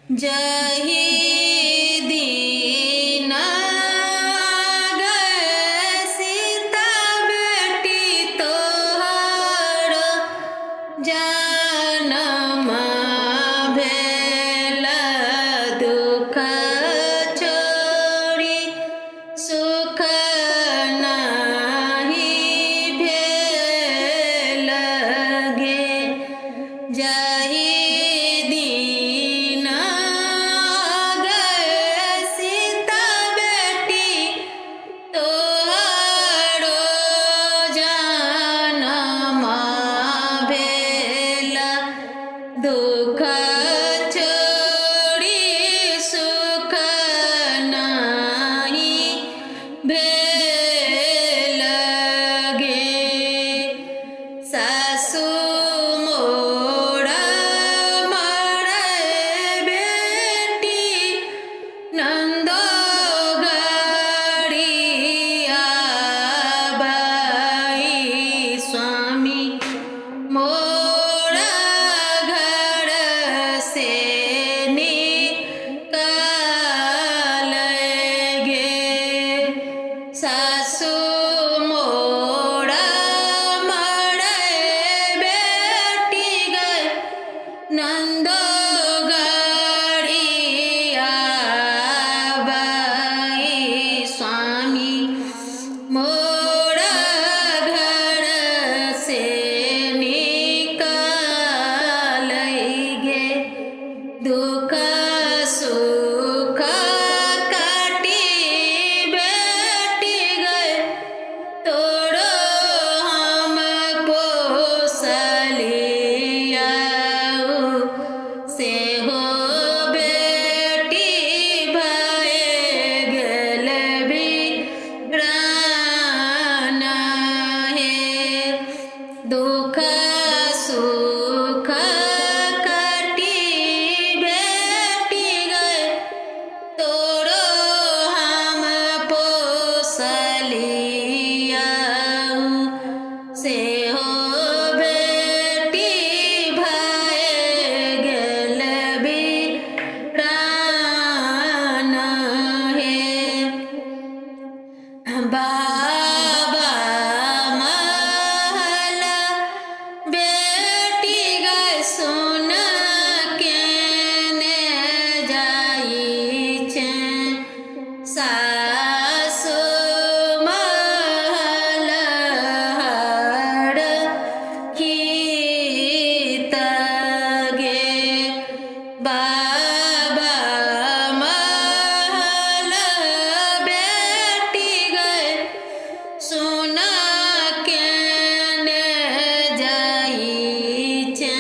जही दीन गए सीता बेटी तोहर जनम भेल दुख छोड़ी सुख नाही भेल गे। जही दुख छोड़ी सुख नाही भेल गे। सासु मोर मरै बेटी नंदो गड़िया बाई स्वामी मोर घर से निकाल गे। सासु मोर मरै बेटी गए नंदो गड़िया बाई स्वामी मोर घर से निकाल गे। दुख सुख काटी बेटी गए तोरो हम पोसलिया से हो बेटी भए गेल बिरान हे। दुख सुख काटी बेटी गए तोरो हम पोसलिया से हो बेटी भए गेल बिरान हे। बाबा महल बेटी गए सुन केने जाई छे। सासु महल हर खीत गे। बाबा महल बेटी गए सुन केने जाई छे।